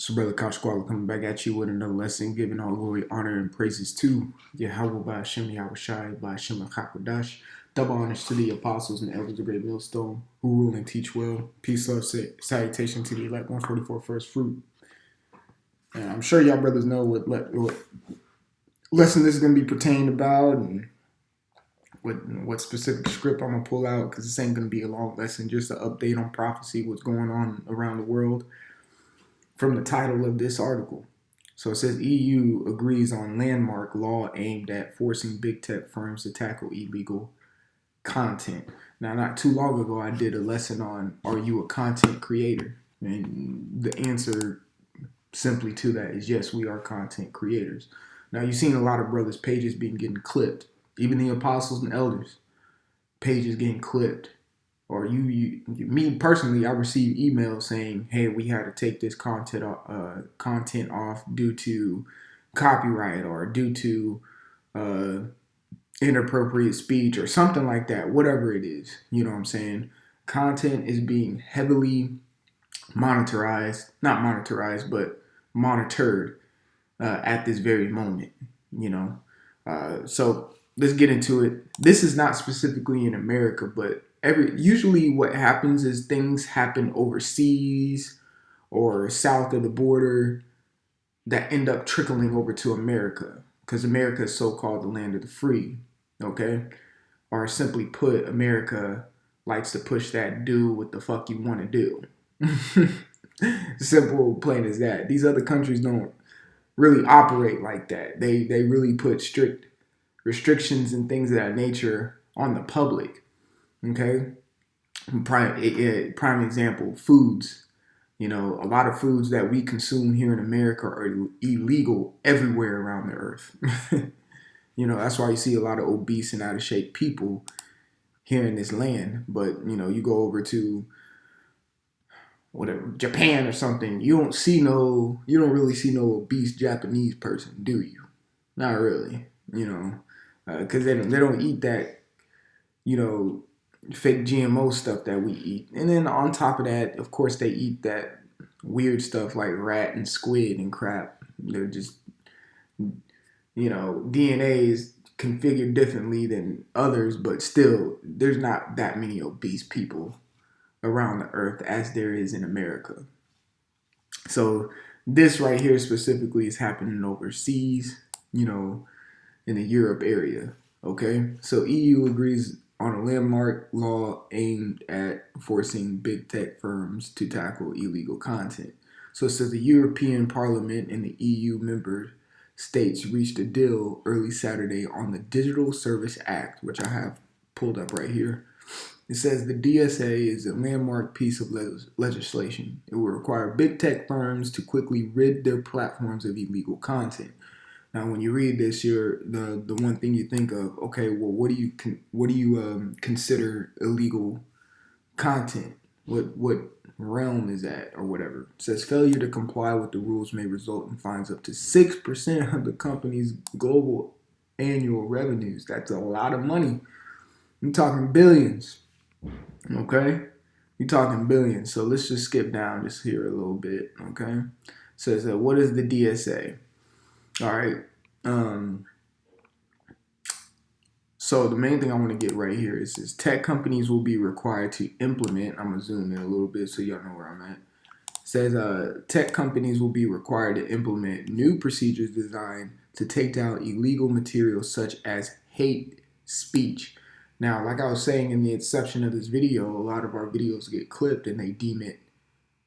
So, Brother Couch Squad coming back at you with another lesson, giving all glory, honor, and praises to Yahweh by Hashem, Yahweh Shai, by Hashem HaKakodash. Double honors to the apostles and elders of Great Millstone who rule and teach well. Peace, love, salutation to the elect 144 first fruit. And I'm sure y'all brothers know what lesson this is going to be pertained about and what specific script I'm going to pull out, because this ain't going to be a long lesson, just an update on prophecy, what's going on around the world from the title of this article. So it says EU agrees on landmark law aimed at forcing big tech firms to tackle illegal content. Now, not too long ago, I did a lesson on, are you a content creator? And the answer simply to that is yes, we are content creators. Now, you've seen a lot of brothers' pages getting clipped. Even the apostles and elders' pages getting clipped. Or me personally, I received emails saying, "Hey, we had to take this content off due to copyright or due to inappropriate speech or something like that." Whatever it is, you know what I'm saying. Content is being heavily not monitored, but monitored at this very moment. So let's get into it. This is not specifically in America, but usually what happens is things happen overseas or south of the border that end up trickling over to America, because America is so-called the land of the free, okay? Or simply put, America likes to push that do what the fuck you want to do. Simple, plain as that. These other countries don't really operate like that. They really put strict restrictions and things of that nature on the public. Okay, prime example, foods. A lot of foods that we consume here in America are illegal everywhere around the earth. That's why you see a lot of obese and out of shape people here in this land. But, you go over to whatever, Japan or something, you don't really see no obese Japanese person, do you? Not really, because they don't eat that, fake GMO stuff that we eat. And then on top of that, of course, they eat that weird stuff like rat and squid and crap. They're just, DNA is configured differently than others, but still, there's not that many obese people around the earth as there is in America. So this right here specifically is happening overseas, in the Europe area. Okay, so EU agrees on a landmark law aimed at forcing big tech firms to tackle illegal content. So it says the European Parliament and the EU member states reached a deal early Saturday on the Digital Service Act, which I have pulled up right here. It says the DSA is a landmark piece of legislation. It will require big tech firms to quickly rid their platforms of illegal content. Now, when you read this, the one thing you think of, okay, well, what do you consider illegal content? What realm is that, or whatever? It says failure to comply with the rules may result in fines up to 6% of the company's global annual revenues. That's a lot of money. I'm talking billions. Okay, you're talking billions. So let's just skip down just here a little bit. Okay, it says what is the DSA? All right. So the main thing I want to get right here is tech companies will be required to implement. I'm gonna zoom in a little bit so y'all know where I'm at. It says tech companies will be required to implement new procedures designed to take down illegal material such as hate speech. Now, like I was saying in the inception of this video, a lot of our videos get clipped and they deem it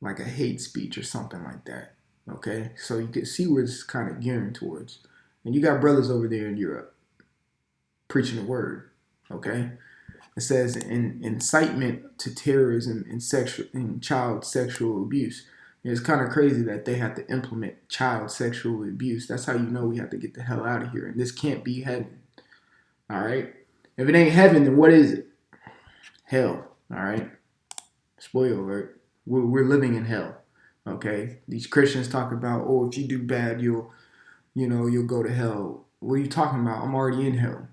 like a hate speech or something like that. Okay, so you can see where this is kind of gearing towards. And you got brothers over there in Europe preaching the word. Okay, it says incitement to terrorism and child sexual abuse. And it's kind of crazy that they have to implement child sexual abuse. That's how you know we have to get the hell out of here. And this can't be heaven. All right, if it ain't heaven, then what is it? Hell. All right. Spoiler alert. We're living in hell. Okay, these Christians talk about, oh, if you do bad, you'll go to hell. What are you talking about? I'm already in hell.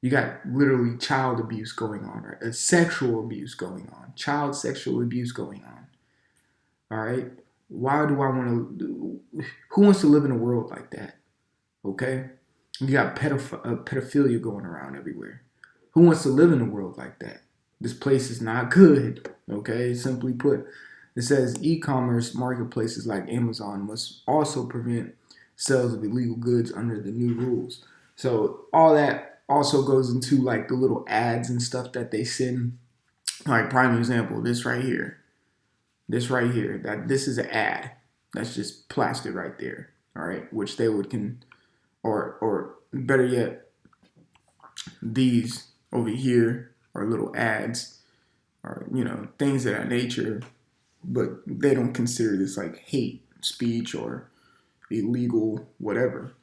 You got literally child abuse going on, right? Sexual abuse going on, child sexual abuse going on. All right, Why do I want to? Who wants to live in a world like that? Okay, you got pedophilia going around everywhere. Who wants to live in a world like that? This place is not good. Okay, simply put, it says e-commerce marketplaces like Amazon must also prevent sales of illegal goods under the new rules. So all that also goes into like the little ads and stuff that they send. Like prime example, this right here, that this is an ad. That's just plastered right there. All right, which they would or better yet, these over here are little ads or things of that nature, but they don't consider this like hate speech or illegal whatever.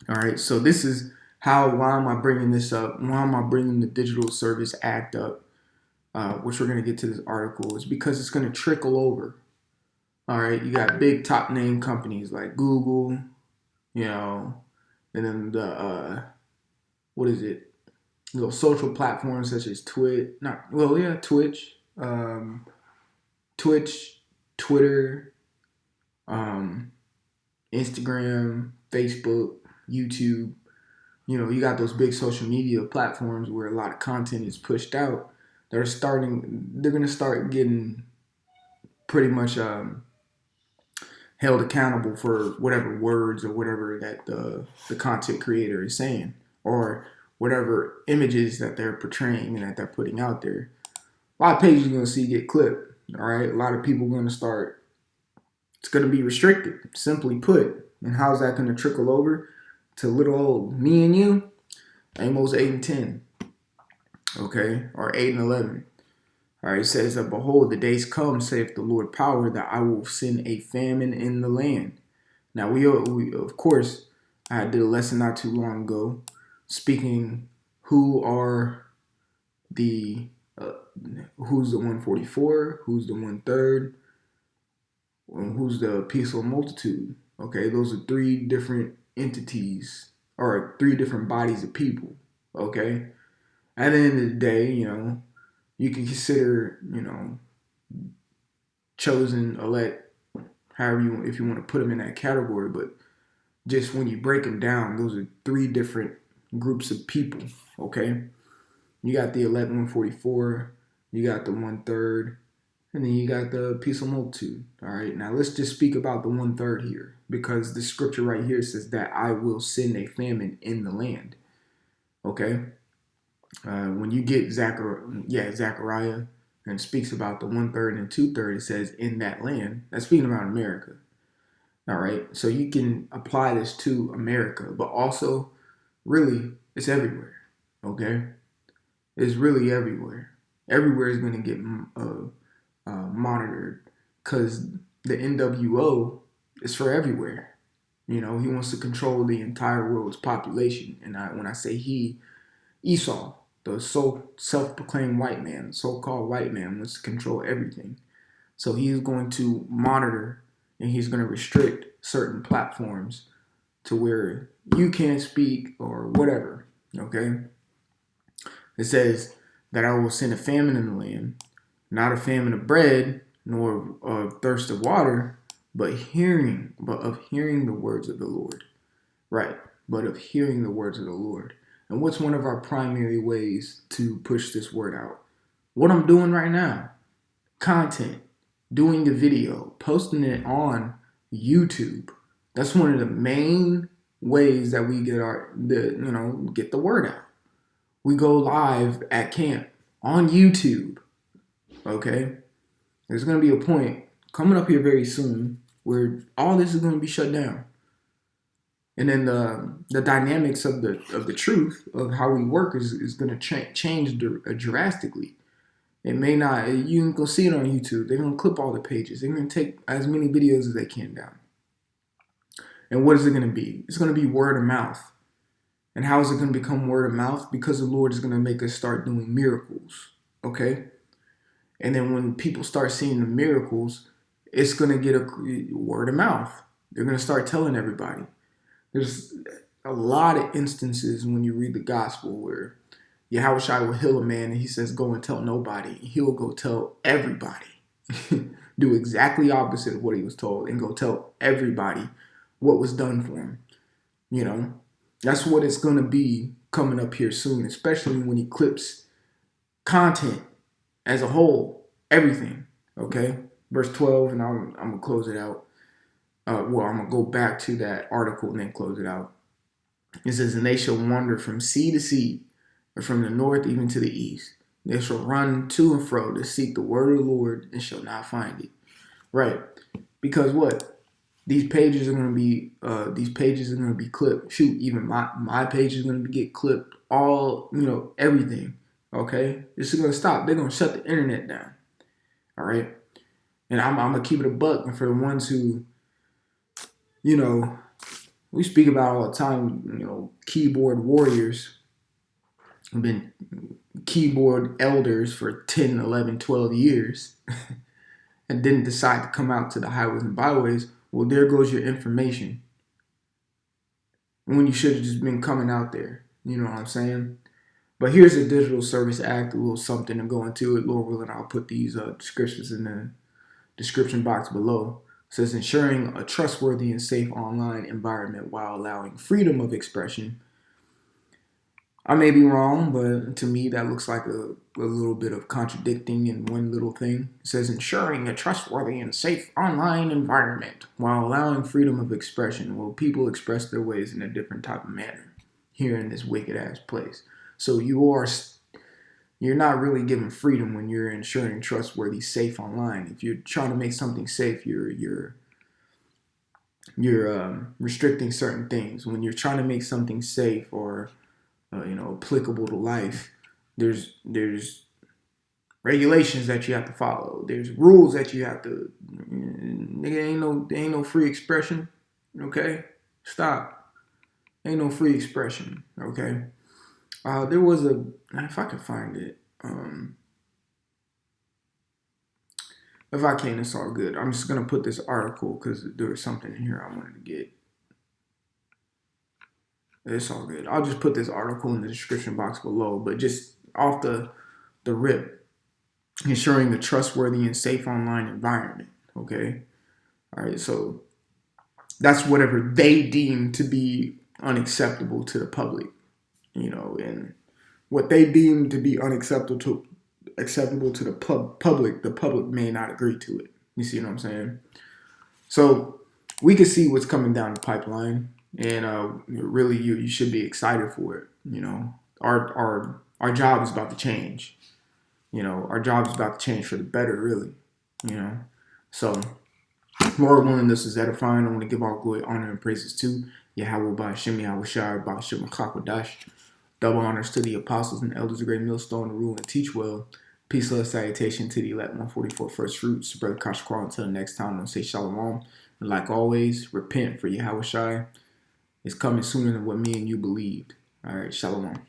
All right, so this is why am I bringing this up? Why am I bringing the Digital Service Act up? Which we're going to get to this article, is because it's going to trickle over. All right, you got big top name companies like Google, and then the what is it? Little social platforms such as Twitch, Twitch, Twitter, Instagram, Facebook, YouTube. You got those big social media platforms where a lot of content is pushed out. They're going to start getting pretty much held accountable for whatever words or whatever that the content creator is saying, or whatever images that they're portraying and that they're putting out there. A lot of pages you're going to see get clipped. All right. A lot of people are going to start, it's going to be restricted, simply put. And how's that going to trickle over to little old me and you? Amos 8 and 10. Okay. Or 8 and 11. All right, it says that, behold, the days come, saith the Lord power, that I will send a famine in the land. Now, we of course, I did a lesson not too long ago, speaking who's the 144, who's the 1/3, and who's the peaceful multitude. Okay, those are three different entities, or three different bodies of people. Okay, at the end of the day, you can consider, chosen, elect, however if you want to put them in that category. But just when you break them down, those are three different groups of people. Okay, you got the elect 144, you got the 1/3, and then you got the peaceful multitude. All right, now let's just speak about the 1/3 here, because the scripture right here says that I will send a famine in the land. Okay. When you get Zechariah, and speaks about the 1/3 and 2/3, it says in that land. That's speaking about America. All right, so you can apply this to America, but also, really, it's everywhere. Okay, it's really everywhere. Everywhere is going to get monitored, because the NWO is for everywhere. He wants to control the entire world's population, and when I say he, Esau, the self-proclaimed white man, so-called white man, wants to control everything. So he's going to monitor and he's going to restrict certain platforms to where you can't speak or whatever. Okay? It says that I will send a famine in the land, not a famine of bread, nor of thirst of water, but of hearing the words of the Lord. Right, but of hearing the words of the Lord. And what's one of our primary ways to push this word out? What I'm doing right now. Content. Doing the video. Posting it on YouTube. That's one of the main ways that we get the word out. We go live at camp on YouTube. Okay? There's going to be a point coming up here very soon where all this is going to be shut down. And then the dynamics of the truth of how we work is going to change drastically. It may not. You can go see it on YouTube. They're going to clip all the pages. They're going to take as many videos as they can down. And what is it going to be? It's going to be word of mouth. And how is it going to become word of mouth? Because the Lord is going to make us start doing miracles. Okay? And then when people start seeing the miracles, it's going to get a word of mouth. They're going to start telling everybody. There's a lot of instances when you read the gospel where Yahushua will heal a man and he says, go and tell nobody. He will go tell everybody. do exactly opposite of what he was told and go tell everybody what was done for him. You know, that's what it's going to be coming up here soon, especially when he clips content as a whole, everything. Okay, verse 12, and I'm gonna close it out. Well, I'm gonna go back to that article and then close it out. It says, "And they shall wander from sea to sea, or from the north even to the east. They shall run to and fro to seek the word of the Lord and shall not find it." Right? Because what? These pages are gonna be clipped. Shoot, even my page is gonna get clipped. All everything. Okay, this is gonna stop. They're gonna shut the internet down. All right, and I'm gonna keep it a buck. And for the ones who, we speak about all the time, keyboard warriors have been keyboard elders for 10, 11, 12 years and didn't decide to come out to the highways and byways. Well, there goes your information. When you should have just been coming out there. You know what I'm saying? But here's the Digital Service Act, a little something to go into it. Lord willing, I'll put these descriptions in the description box below. It says, ensuring a trustworthy and safe online environment while allowing freedom of expression. I may be wrong, but to me that looks like a little bit of contradicting in one little thing. It says, ensuring a trustworthy and safe online environment while allowing freedom of expression. Well, people express their ways in a different type of manner here in this wicked ass place. So you're not really given freedom when you're ensuring trustworthy, safe online. If you're trying to make something safe, you're restricting certain things. When you're trying to make something safe or applicable to life, there's regulations that you have to follow. There's rules that you have to. Nigga, ain't no free expression. Okay, stop. Ain't no free expression. Okay. There was if I can find it. If I can, it's all good. I'm just gonna put this article because there was something in here I wanted to get. It's all good. I'll just put this article in the description box below. But just off the rip, ensuring a trustworthy and safe online environment. Okay. All right. So that's whatever they deem to be unacceptable to the public. And what they deem to be acceptable to the public may not agree to it. You see what I'm saying? So we can see what's coming down the pipeline, and really, you should be excited for it. Our job is about to change. Our job is about to change for the better, really. So Lord willing, this is edifying. I want to give all glory, honor, and praises to Yahweh by Shem Yahweh Shai by Shem Chakwadash. Double honors to the apostles and elders of Great Millstone to rule and teach well. Peace, love, salutation to the elect 144 first fruits. Brother Kashkar, until next time, I'm say shalom. And like always, repent, for Yahweh Shai is coming sooner than what me and you believed. All right, shalom.